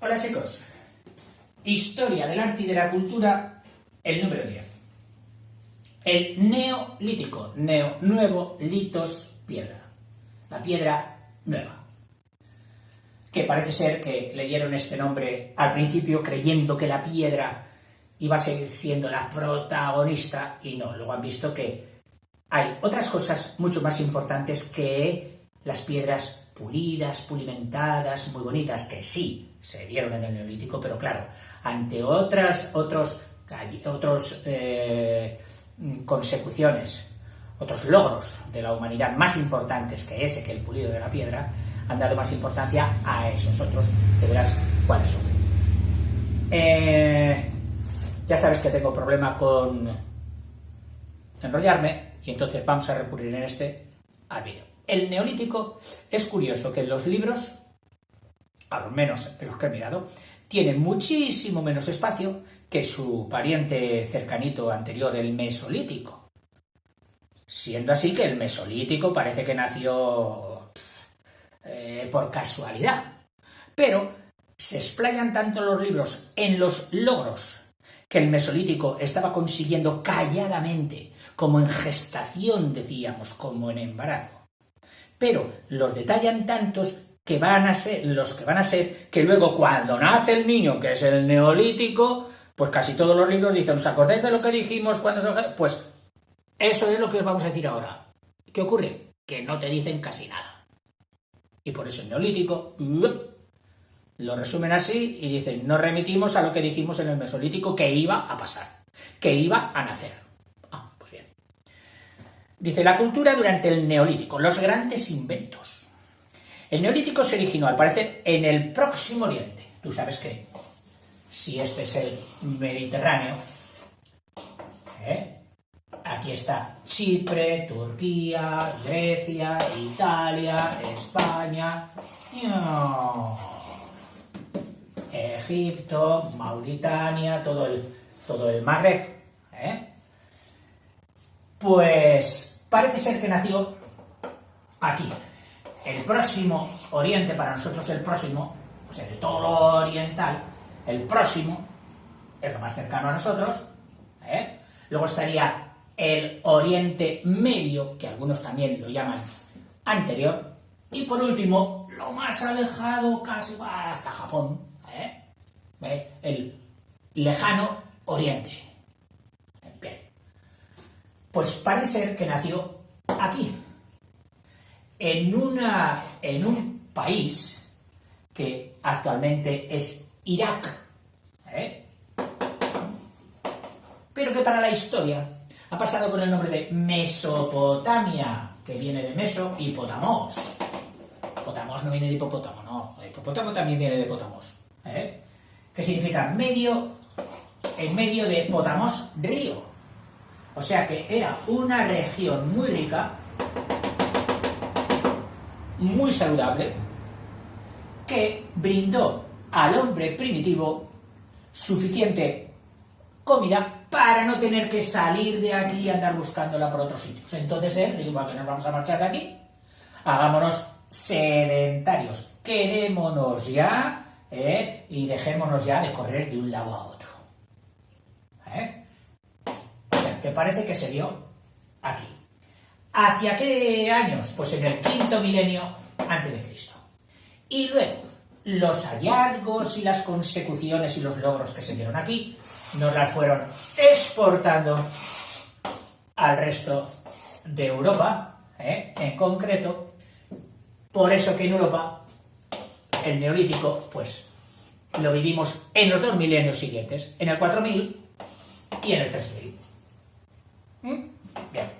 Hola chicos, Historia del arte y de la cultura, el número 10. El neolítico, nuevo, litos, piedra. La piedra nueva. Que parece ser que le dieron este nombre al principio creyendo que la piedra iba a seguir siendo la protagonista y no, luego han visto que hay otras cosas mucho más importantes que las piedras pulidas, pulimentadas, muy bonitas, que sí, se dieron en el Neolítico, pero claro, ante otros consecuciones, otros logros de la humanidad más importantes que ese, que el pulido de la piedra, han dado más importancia a esos otros, que verás cuáles son. Ya sabes que tengo problema con enrollarme, y entonces vamos a recurrir en este al vídeo. El Neolítico es curioso que en los libros, al menos en los que he mirado, tiene muchísimo menos espacio que su pariente cercanito anterior, el Mesolítico. Siendo así que el Mesolítico parece que nació por casualidad. Pero se explayan tanto los libros en los logros que el Mesolítico estaba consiguiendo calladamente, como en gestación, decíamos, como en embarazo. Pero los detallan tantos que van a ser que luego cuando nace el niño, que es el Neolítico, pues casi todos los libros dicen, ¿os acordáis de lo que dijimos cuando se...? Pues eso es lo que os vamos a decir ahora. ¿Qué ocurre? Que no te dicen casi nada. Y por eso el Neolítico lo resumen así y dicen, nos remitimos a lo que dijimos en el Mesolítico que iba a pasar, que iba a nacer. Pues bien. Dice, la cultura durante el Neolítico, los grandes inventos. El Neolítico se originó, al parecer, en el Próximo Oriente. Tú sabes que, si este es el Mediterráneo, aquí está Chipre, Turquía, Grecia, Italia, España, Egipto, Mauritania, todo el Magreb. Pues parece ser que nació aquí. El Próximo Oriente, para nosotros el próximo, o sea, de todo lo oriental, el próximo es lo más cercano a nosotros. Luego estaría el Oriente Medio, que algunos también lo llaman anterior. Y por último, lo más alejado, casi hasta Japón, el lejano Oriente. Bien. Pues parece ser que nació aquí, en un país que actualmente es Irak, pero que para la historia ha pasado con el nombre de Mesopotamia, que viene de Meso y Potamos. Potamos no viene de hipopótamo, no, hipopótamo también viene de Potamos, que significa en medio de Potamos, río. O sea que era una región muy rica, muy saludable, que brindó al hombre primitivo suficiente comida para no tener que salir de aquí y andar buscándola por otros sitios. Entonces él dijo, ¿a qué nos vamos a marchar de aquí? Hagámonos sedentarios, quedémonos ya, y dejémonos ya de correr de un lado a otro. O sea, que parece que se dio aquí. ¿Hacia qué años? Pues en el quinto milenio antes de Cristo. Y luego, los hallazgos y las consecuciones y los logros que se dieron aquí nos las fueron exportando al resto de Europa, en concreto. Por eso que en Europa el Neolítico, pues, lo vivimos en los 2 milenios siguientes, en el 4000 y en el 3000. Bien.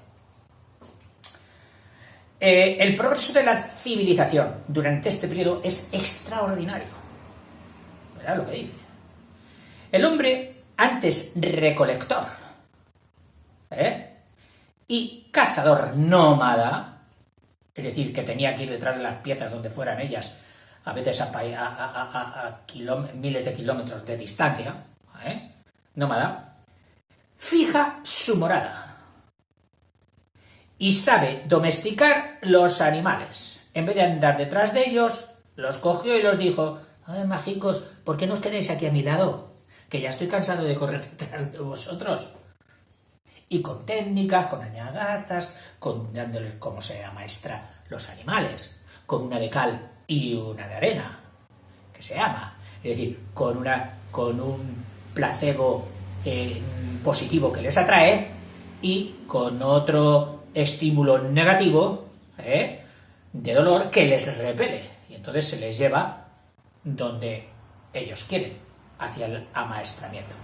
El progreso de la civilización durante este periodo es extraordinario. ¿Verdad lo que dice? El hombre, antes recolector y cazador nómada, es decir, que tenía que ir detrás de las piezas donde fueran ellas, a veces a miles de kilómetros de distancia, nómada, fija su morada y sabe domesticar los animales. En vez de andar detrás de ellos, los cogió y los dijo, Ay, mágicos, ¿por qué no os quedáis aquí a mi lado? Que ya estoy cansado de correr detrás de vosotros. Y con técnicas, con añagazas, dándoles cómo se amaestra los animales, con una de cal y una de arena, que se ama. Es decir, con un placebo positivo que les atrae y con otro estímulo negativo de dolor que les repele. Y entonces se les lleva donde ellos quieren, hacia el amaestramiento.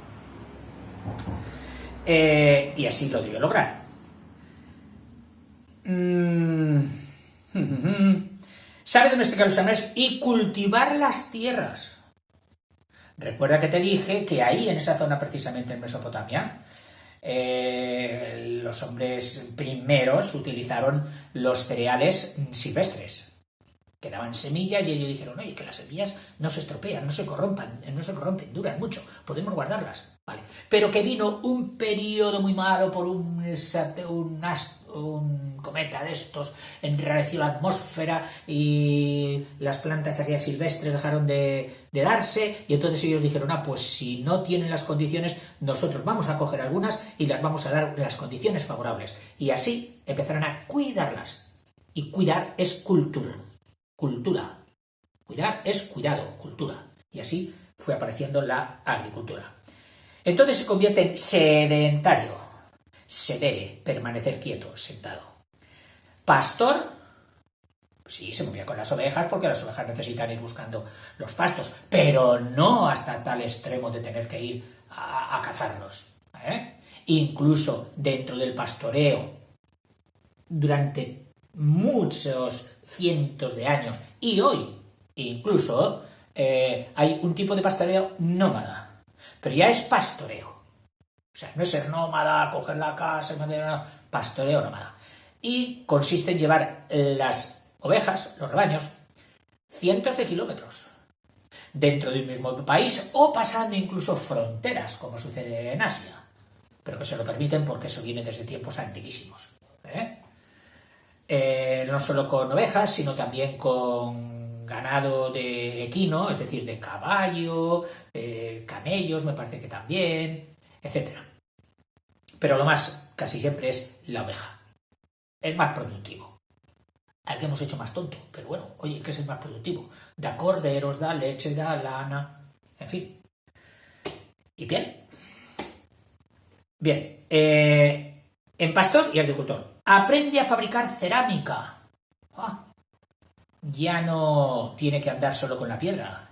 Y así lo debió lograr. Sabe domesticar los animales y cultivar las tierras. Recuerda que te dije que ahí, en esa zona precisamente en Mesopotamia, los hombres primeros utilizaron los cereales silvestres, que daban semillas, y ellos dijeron, oye, que las semillas no se estropean, no se corrompen, duran mucho, podemos guardarlas, ¿vale? Pero que vino un periodo muy malo por un cometa de estos, enrareció la atmósfera y las plantas aquellas silvestres dejaron de darse, y entonces ellos dijeron, pues si no tienen las condiciones, nosotros vamos a coger algunas y las vamos a dar las condiciones favorables. Y así empezaron a cuidarlas. Y cuidar es cultura. Cuidar es cuidado, cultura. Y así fue apareciendo la agricultura. Entonces se convierte en sedentario. Sedere, permanecer quieto, sentado. Pastor, sí, se movía con las ovejas porque las ovejas necesitan ir buscando los pastos, pero no hasta tal extremo de tener que ir a cazarlos. Incluso dentro del pastoreo, durante muchos cientos de años, y hoy incluso hay un tipo de pastoreo nómada, pero ya es pastoreo. O sea, no es ser nómada, coger la casa, pastoreo nómada. Y consiste en llevar las ovejas, los rebaños, cientos de kilómetros dentro de un mismo país o pasando incluso fronteras, como sucede en Asia, pero que se lo permiten porque eso viene desde tiempos antiquísimos. No solo con ovejas, sino también con ganado de equino, es decir, de caballo, camellos, me parece que también, etc. Pero lo más casi siempre es la oveja, el más productivo. Al que hemos hecho más tonto, pero bueno, oye, ¿qué es el más productivo? Da corderos, da leche, da lana, en fin. Y piel. Bien, en pastor y agricultor. Aprende a fabricar cerámica. Ya no tiene que andar solo con la piedra.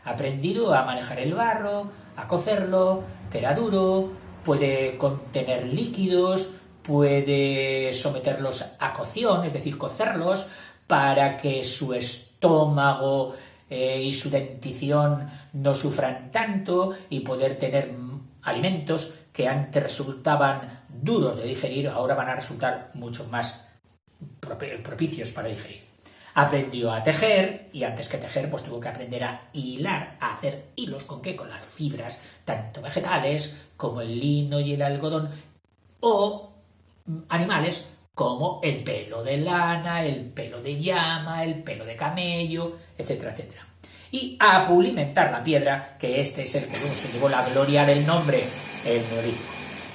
Ha aprendido a manejar el barro, a cocerlo, queda duro, puede contener líquidos, puede someterlos a cocción, es decir, cocerlos, para que su estómago y su dentición no sufran tanto y poder tener alimentos que antes resultaban duros de digerir, ahora van a resultar mucho más propicios para digerir. Aprendió a tejer y antes que tejer pues tuvo que aprender a hilar, a hacer hilos. ¿Con qué? Con las fibras tanto vegetales como el lino y el algodón, o animales como el pelo de lana, el pelo de llama, el pelo de camello, etcétera, etcétera. Y a pulimentar la piedra, que este es el que luego se llevó la gloria del nombre, el neolítico.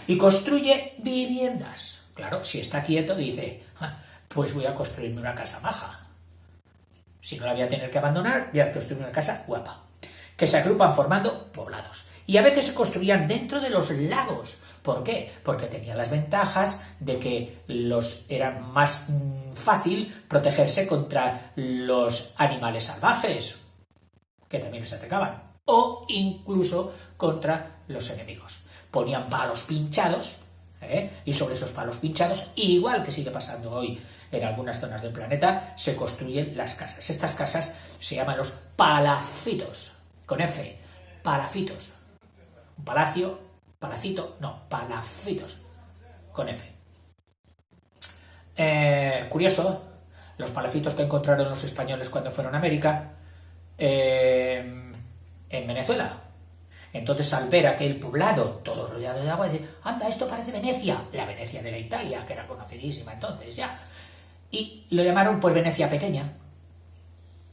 Y construye viviendas. Claro, si está quieto dice, pues voy a construirme una casa maja. Si no la voy a tener que abandonar, voy a construir una casa guapa. Que se agrupan formando poblados. Y a veces se construían dentro de los lagos. ¿Por qué? Porque tenían las ventajas de que era más fácil protegerse contra los animales salvajes, que también les atacaban, o incluso contra los enemigos. Ponían palos pinchados, y sobre esos palos pinchados, igual que sigue pasando hoy en algunas zonas del planeta, se construyen las casas. Estas casas se llaman los palafitos, con F, palafitos. Un palacio, palacito, no, palafitos, con F. Curioso, los palafitos que encontraron los españoles cuando fueron a América, en Venezuela. Entonces, al ver aquel poblado todo rodeado de agua, dice, anda, esto parece Venecia, la Venecia de la Italia, que era conocidísima entonces ya. Y lo llamaron pues Venecia pequeña,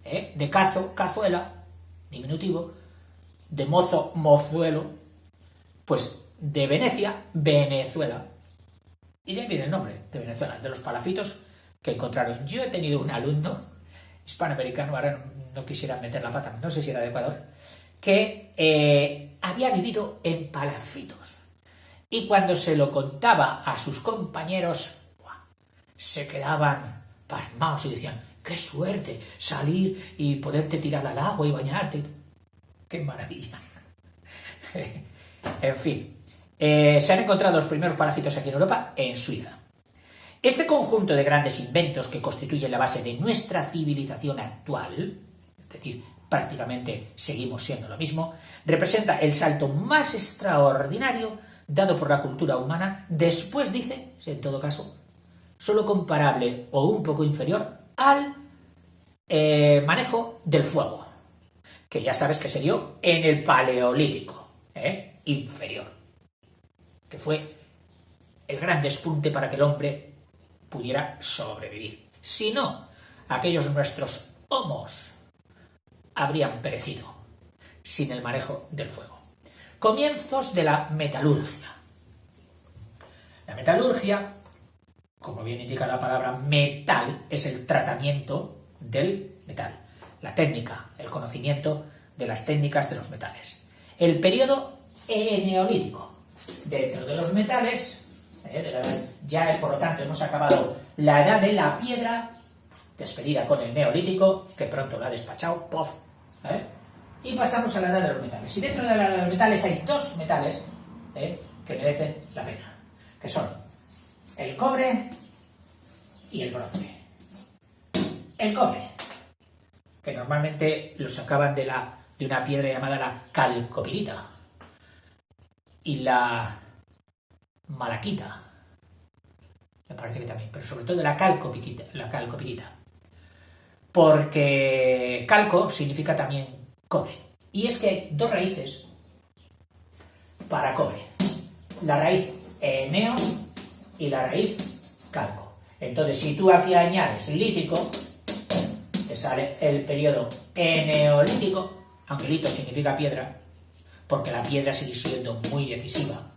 de cazuela, diminutivo, de mozo, mozuelo, pues de Venecia, Venezuela. Y de ahí viene el nombre de Venezuela, de los palafitos que encontraron. Yo he tenido un alumno hispanoamericano, ahora no quisiera meter la pata, no sé si era de Ecuador, que había vivido en palafitos. Y cuando se lo contaba a sus compañeros, ¡buah!, se quedaban pasmados y decían, ¡qué suerte salir y poderte tirar al agua y bañarte! ¡Qué maravilla! En fin, se han encontrado los primeros palafitos aquí en Europa, en Suiza. Este conjunto de grandes inventos que constituyen la base de nuestra civilización actual, es decir, prácticamente seguimos siendo lo mismo, representa el salto más extraordinario dado por la cultura humana, después, dice, en todo caso, solo comparable o un poco inferior al manejo del fuego, que ya sabes que se dio en el Paleolítico, inferior, que fue el gran despunte para que el hombre pudiera sobrevivir. Si no, aquellos nuestros homos habrían perecido sin el manejo del fuego. Comienzos de la metalurgia. La metalurgia, como bien indica la palabra metal, es el tratamiento del metal, la técnica, el conocimiento de las técnicas de los metales. El periodo neolítico. Dentro de los metales, ya por lo tanto hemos acabado la edad de la piedra, despedida con el neolítico, que pronto lo ha despachado, ¡pof! Y pasamos a la edad de los metales. Y dentro de la edad de los metales hay dos metales que merecen la pena, que son el cobre y el bronce. El cobre, que normalmente lo sacaban de una piedra llamada la calcopirita, y la malaquita, me parece que también, pero sobre todo de la calcopirita, porque calco significa también cobre. Y es que hay dos raíces para cobre, la raíz eneo y la raíz calco. Entonces, si tú aquí añades lítico, te sale el periodo eneolítico, aunque lito significa piedra, porque la piedra sigue siendo muy decisiva,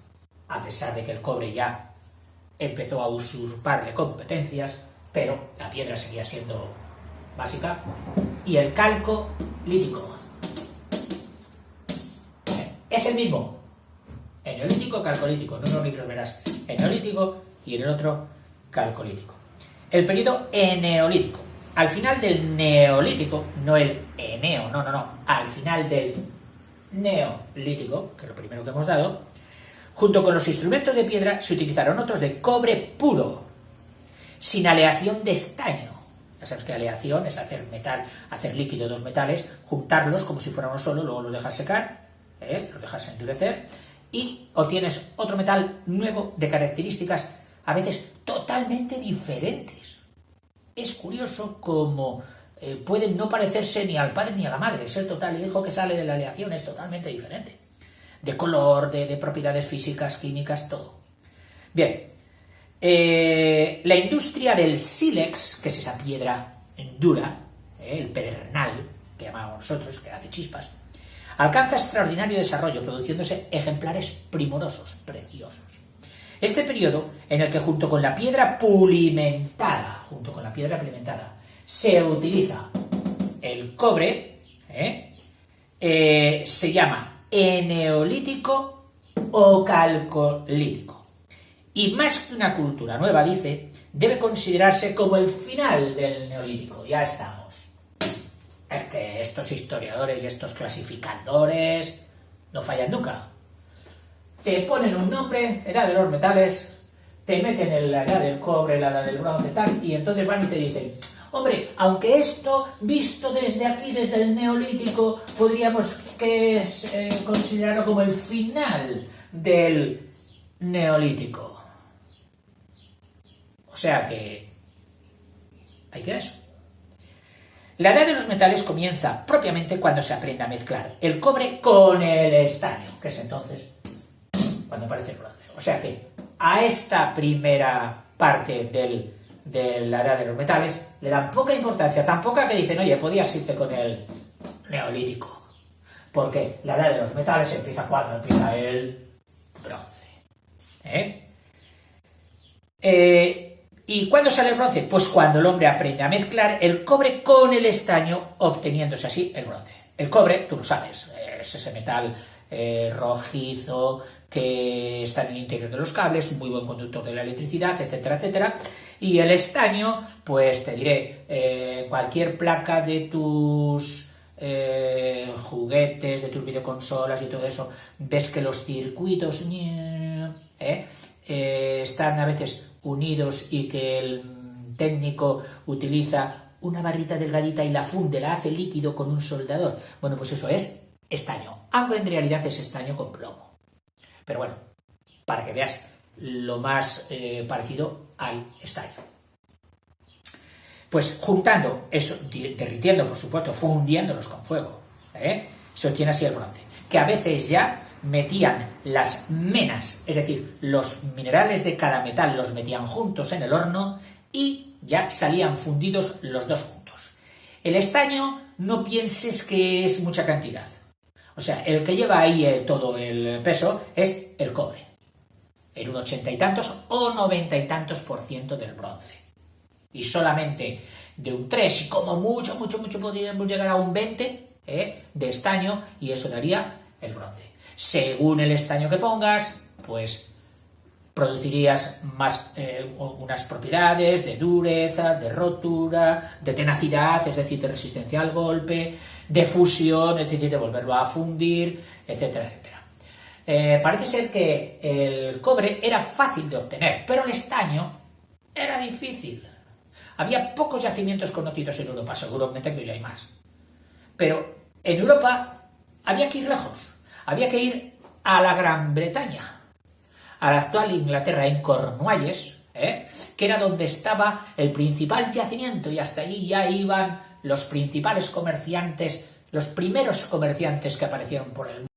a pesar de que el cobre ya empezó a usurparle competencias, pero la piedra seguía siendo básica. Y el calco lítico es el mismo, eneolítico, calcolítico, en unos libros verás eneolítico y en el otro calcolítico. El periodo eneolítico, al final del neolítico, no el eneo, no, al final del neolítico, que es lo primero que hemos dado, junto con los instrumentos de piedra se utilizaron otros de cobre puro, sin aleación de estaño. Ya sabes que aleación es hacer metal, hacer líquido dos metales, juntarlos como si fueran uno solo, luego los dejas secar, los dejas endurecer y obtienes otro metal nuevo de características a veces totalmente diferentes. Es curioso cómo pueden no parecerse ni al padre ni a la madre, ser total, el hijo que sale de la aleación es totalmente diferente. De color, de propiedades físicas, químicas, todo. Bien, la industria del sílex, que es esa piedra dura, el pedernal, que llamamos nosotros, que hace chispas, alcanza extraordinario desarrollo, produciéndose ejemplares primorosos, preciosos. Este periodo, en el que junto con la piedra pulimentada, se utiliza el cobre, se llama eneolítico o calcolítico. Y más que una cultura nueva, dice, debe considerarse como el final del neolítico. Ya estamos. Es que estos historiadores y estos clasificadores no fallan nunca. Te ponen un nombre, edad de los metales, te meten en la edad del cobre, la edad del bronce, tal, y entonces van y te dicen, hombre, aunque esto, visto desde aquí, desde el neolítico, podríamos considerarlo como el final del neolítico. O sea que ahí queda eso. La edad de los metales comienza propiamente cuando se aprende a mezclar el cobre con el estaño, que es entonces cuando aparece el bronce. O sea que a esta primera parte de la edad de los metales le dan poca importancia, tan poca que dicen, oye, podías irte con el neolítico. Porque la edad de los metales empieza cuando empieza el bronce. ¿Y cuándo sale el bronce? Pues cuando el hombre aprende a mezclar el cobre con el estaño, obteniéndose así el bronce. El cobre, tú lo sabes, es ese metal rojizo que está en el interior de los cables, muy buen conductor de la electricidad, etcétera, etcétera. Y el estaño, pues te diré, cualquier placa de tus juguetes, de tus videoconsolas y todo eso, ves que los circuitos están a veces unidos y que el técnico utiliza una barrita delgadita y la funde, la hace líquido con un soldador. Bueno, pues eso es estaño, aunque en realidad es estaño con plomo. Pero bueno, para que veas lo más parecido al estaño. Pues juntando eso, derritiendo, por supuesto, fundiéndolos con fuego, se obtiene así el bronce, que a veces ya metían las menas, es decir, los minerales de cada metal los metían juntos en el horno y ya salían fundidos los dos juntos. El estaño no pienses que es mucha cantidad. O sea, el que lleva ahí todo el peso es el cobre, en un 80 y tantos o 90 y tantos % del bronce. Y solamente de un 3 y como mucho podríamos llegar a un 20 de estaño y eso daría el bronce. Según el estaño que pongas, pues producirías más unas propiedades de dureza, de rotura, de tenacidad, es decir, de resistencia al golpe, de fusión, es decir, de volverlo a fundir, etcétera, etcétera. Parece ser que el cobre era fácil de obtener, pero el estaño era difícil. Había pocos yacimientos conocidos en Europa, seguramente que hoy hay más. Pero en Europa había que ir lejos, había que ir a la Gran Bretaña, a la actual Inglaterra, en Cornualles, que era donde estaba el principal yacimiento, y hasta allí ya iban los principales comerciantes, los primeros comerciantes que aparecieron por el mundo.